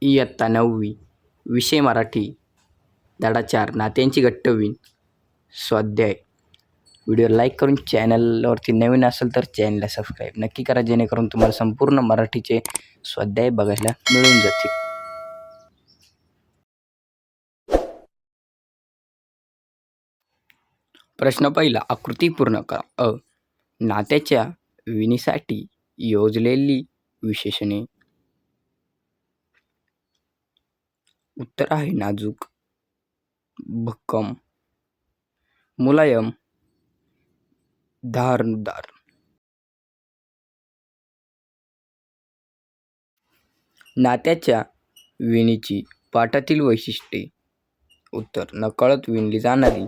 इयत्ता 9वी, विषय मराठी, धडा 4, नात्यांची घट्टवीण, स्वाध्याय. व्हिडिओ लाईक करून चॅनलवरती नवीन असेल तर चॅनलला सबस्क्राईब नक्की करा, जेणेकरून तुम्हाला संपूर्ण मराठीचे स्वाध्याय बघायला मिळून जातील. प्रश्न पहिला, आकृती पूर्ण करा. नात्याच्या विणीसाठी योजलेली विशेषणे. उत्तर आहे नाजूक, भक्कम, मुलायम, धारदार. नात्याच्या विणीची पाठातील वैशिष्ट्ये. उत्तर, नकळत विणली जाणारी,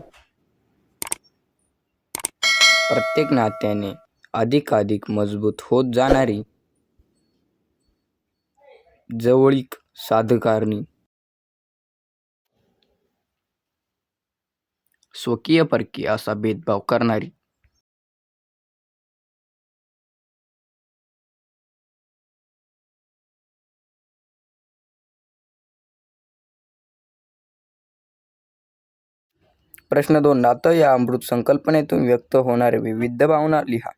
प्रत्येक नात्याने अधिकाधिक मजबूत होत जाणारी, जवळीक साधणारी, स्वकीय परकीय असा भेदभाव करणारी. प्रश्न 2, नातं या अमृत संकल्पनेतून व्यक्त होणाऱ्या विविध भावना लिहा.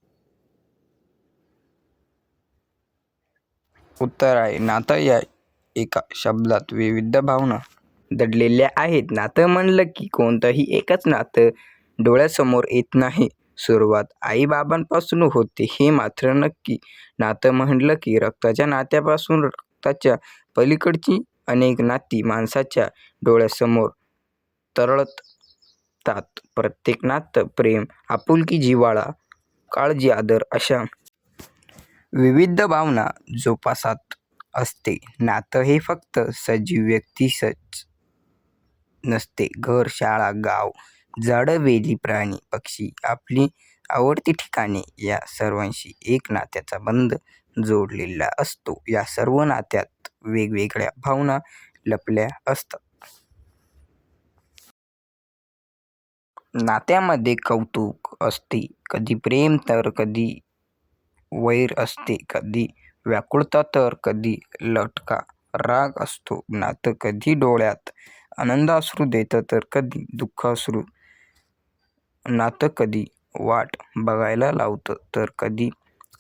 उत्तर आहे, नातं या एका शब्दात विविध भावना दडलेल्या आहेत. नातं म्हणलं की कोणतंही एकच नातं डोळ्यासमोर येत नाही. सुरुवात आई-बाबांपासून होते हे मात्र नक्की. नातं म्हणलं की रक्ताच्या नात्यापासून रक्ताच्या पलीकडची अनेक नाती माणसाच्या डोळ्यासमोर तरळतात. प्रत्येक नातं प्रेम, आपुलकी, जिव्हाळा, काळजी, आदर अशा विविध भावना जोपासत असते. नातं हे फक्त सजीव व्यक्तींचंच नसते. घर, शाळा, गाव, झाडं, वेली, प्राणी, पक्षी, आपली आवडती ठिकाणे या सर्वांशी एक नात्याचा बंध जोडलेला असतो. या सर्व नात्यात वेगवेगळ्या भावना लपल्या असतात. नात्यामध्ये कौतुक असते, कधी प्रेम तर कधी वैर असते, कधी व्याकुळता तर कधी लटका राग असतो. नातं कधी डोळ्यात आनंदाश्रू देतं तर कधी दुःखाश्रू. नातं कधी वाट बघायला लावतं तर कधी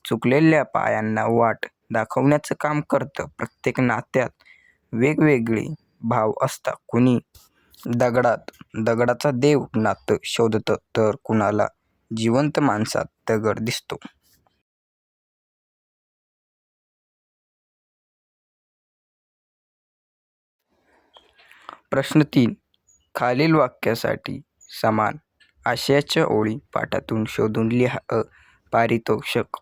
चुकलेल्या पायांना वाट दाखवण्याचं काम करतं. प्रत्येक नात्यात वेगवेगळे भाव असतात. कुणी दगडात दगडाचा देव नातं शोधतं तर कुणाला जिवंत माणसात दगड दिसतो. प्रश्न 3, खालील वाक्यासाठी समान आशयाच्या ओळी पाठातून शोधून लिहा. पारितोषिक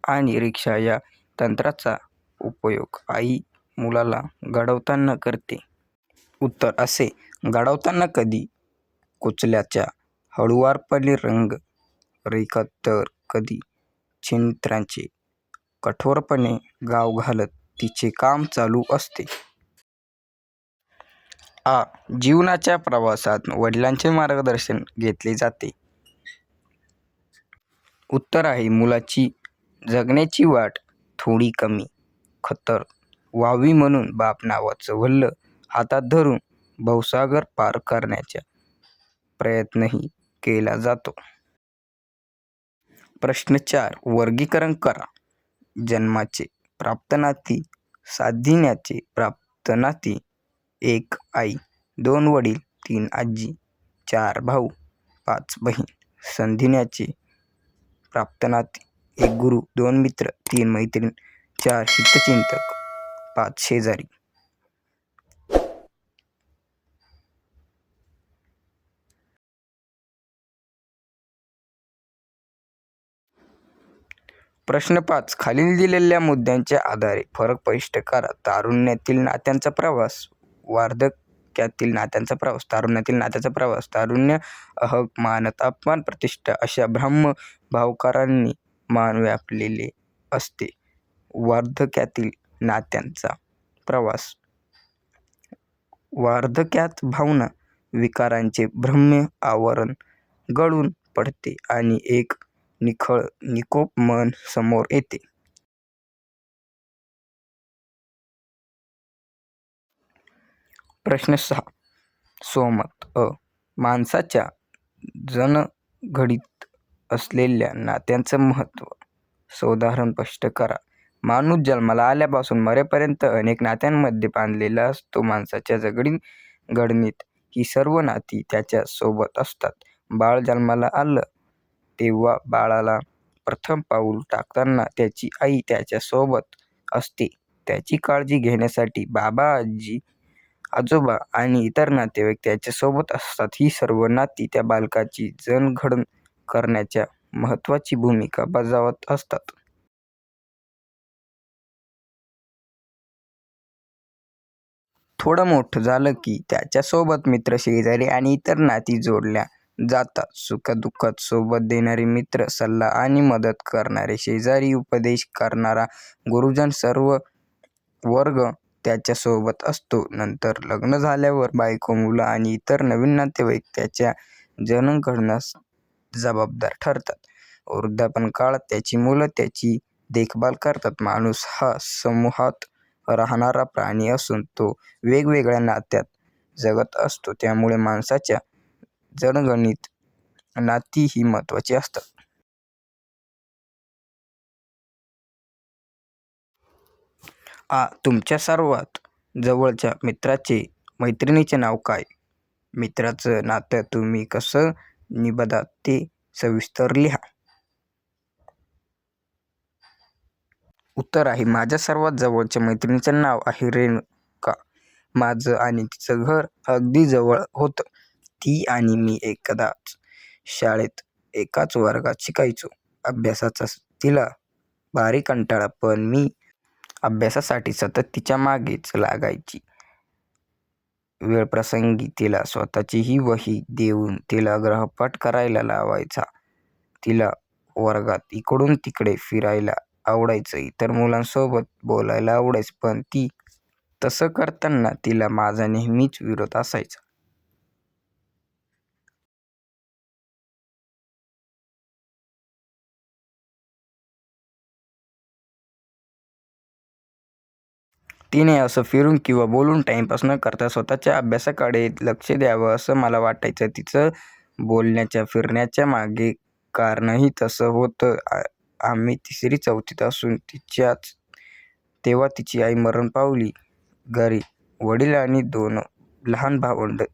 आणि रिक्षा या तंत्राचा उपयोग आई मुलाला घडवताना करते. उत्तर, असे घडवताना कधी कुचल्याचा हळुवारपणे रंग रेखत तर कधी छिद्रांचे कठोरपणे गाव घालत तिचे काम चालू असते. आ. जीवनाच्या प्रवासात वडिलांचे मार्गदर्शन घेतले जाते. उत्तर आहे, मुलाची जगण्याची वाट थोडी कमी खतर व्हावी म्हणून बाप नावाचं वल्ल हातात धरून भवसागर पार करण्याचा प्रयत्नही केला जातो. प्रश्न 4, वर्गीकरण करा. जन्माचे प्राप्त नाती, सांधिण्याचे प्राप्त नाती, 1 आई, 2 वडील, 3 आजी, 4 भाऊ, 5 बहीण. सांधिण्याचे प्राप्त नाती, 1 गुरु, 2 मित्र, 3 मैत्रीण, 4 हितचिंतक, 5 शेजारी. प्रश्न 5, खालील दिलेल्या मुद्द्यांच्या आधारे फरक स्पष्ट करा. तारुण्यातील नात्यांचा प्रवास, वार्धक्यातील नात्यांचा प्रवास, तारुण्यातील नात्याचा प्रवास. तारुण्य अहंकार, मान, अपमान, प्रतिष्ठा अशा भ्राम्य भावकारांनी मान व्यापलेले असते. वार्धक्यातील नात्यांचा प्रवास. वार्धक्यात भावना, विकारांचे भ्राम्य आवरण गळून पडते आणि एक निखळ निकोप मन समोर येते. प्रश्न 6. स्वमत. माणसाच्या जनघडीत असलेल्या नात्यांचं महत्त्व. उदाहरण स्पष्ट करा. माणूस जन्माला आल्यापासून मरेपर्यंत अनेक नात्यांमध्ये बांधलेला असतो. माणसाच्या जडणघडणीत ही सर्व नाती त्याच्या सोबत असतात. बाळ जन्माला आलं तेव्हा बाळाला प्रथम पाऊल टाकताना त्याची आई त्याच्या सोबत असते. त्याची काळजी घेण्यासाठी बाबा, आजी, आजोबा आणि इतर नातेवाईक त्याच्या सोबत असतात. ही सर्व नाती त्या बालकाची जडणघडण करण्याच्या महत्त्वाची भूमिका बजावत असतात. थोडं मोठं झालं की त्याच्यासोबत मित्र, शेजारी आणि इतर नाती जोडल्या जातात. सुखदुःखात सोबत देणारे मित्र, सल्ला आणि मदत करणारे शेजारी, उपदेश करणारा गुरुजन, सर्व वर्ग त्याच्यासोबत असतो. नंतर लग्न झाल्यावर बायको, मुलं आणि इतर नवीन नातेवाईक त्याच्या जडणघडणीस जबाबदार ठरतात. वृद्धापन काळात त्याची मुलं त्याची देखभाल करतात. माणूस हा समूहात राहणारा प्राणी असून तो वेगवेगळ्या नात्यात जगत असतो. त्यामुळे माणसाच्या जडणघडणीत नाती ही महत्त्वाची असतात. तुमच्या सर्वात जवळच्या मित्राचे, मैत्रिणीचे नाव काय? मित्राचं नातं तुम्ही कसं निभावता ते सविस्तर लिहा. उत्तर आहे, माझ्या सर्वात जवळच्या मैत्रिणीचं नाव आहे रेणुका. माझं आणि तिचं घर अगदी जवळ होतं. ती आणि मी एकदाच शाळेत एकाच वर्गात शिकायचो. अभ्यासाचा तिला भारी कंटाळा, पण मी अभ्यासासाठी सतत तिच्या मागेच लागायची. वेळप्रसंगी तिला स्वतःचीही वही देऊन तिला गृहपाठ करायला लावायचा. तिला वर्गात इकडून तिकडे फिरायला आवडायचं. इतर मुलांसोबत बोलायला आवडायचं, पण ती तसं करताना तिला माझा नेहमीच विरोध असायचा. तिने असं फिरून किंवा बोलून टाइमपास न करता स्वतःच्या अभ्यासाकडे लक्ष द्यावं असं मला वाटायचं. तिचं बोलण्याच्या फिरण्याच्या मागे कारणही तसं होतं. आम्ही 3री-4थीत असून तेव्हा तिची आई मरण पावली. घरी वडील आणि 2 लहान भावंडं.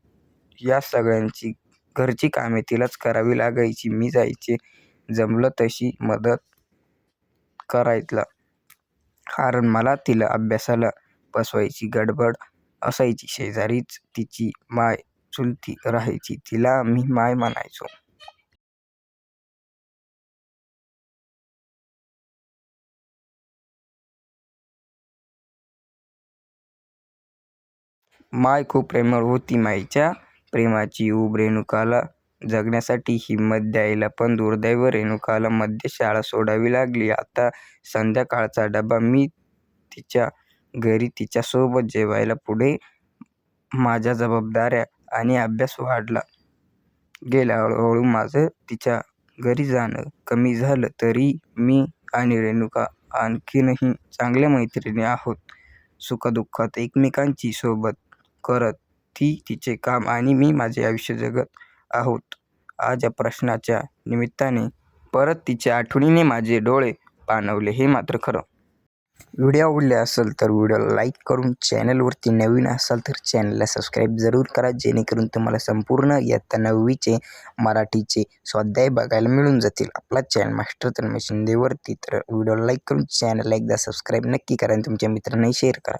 या सगळ्यांची घरची कामे तिलाच करावी लागायची. मी जायचे जमलं तशी मदत करायला, कारण मला तिला अभ्यासाला बसवायची गडबड असायची. शेजारीच तिची माय चुलती राहायची. तिला मी माय म्हणायचो. माय खूप प्रेमळ होती. माईच्या प्रेमाची ऊब रेणुकाला जगण्यासाठी हिंमत द्यायला, पण दुर्दैव रेणुकाला मध्ये शाळा सोडावी लागली. आता संध्याकाळचा डबा मी तिच्या घरी तिच्यासोबत जेवायला. पुढे माझ्या जबाबदाऱ्या आणि अभ्यास वाढला गेला. हळूहळू माझं तिच्या घरी जाणं कमी झालं. तरी मी आणि रेणुका आणखीनही चांगल्या मैत्रिणी आहोत. सुखदुःखात एकमेकांची सोबत करत ती तिचे काम आणि मी माझे आयुष्य जगत आहोत. आज या प्रश्नाच्या निमित्ताने परत तिच्या आठवणीने माझे डोळे पाणवले, हे मात्र खरं. व्हिडिओ आवडले असेल तर व्हिडिओला लाईक करून, चॅनलवरती नवीन असाल तर चॅनलला सबस्क्राईब जरूर करा, जेणेकरून तुम्हाला संपूर्ण इयत्ता 9वीचे मराठीचे स्वाध्याय बघायला मिळून जातील. आपला चॅनल मास्टर तन्मय शिंदेवरती. तर व्हिडिओला लाईक करून चॅनलला एकदा सबस्क्राईब नक्की करा आणि तुमच्या मित्रांनाही शेअर करा.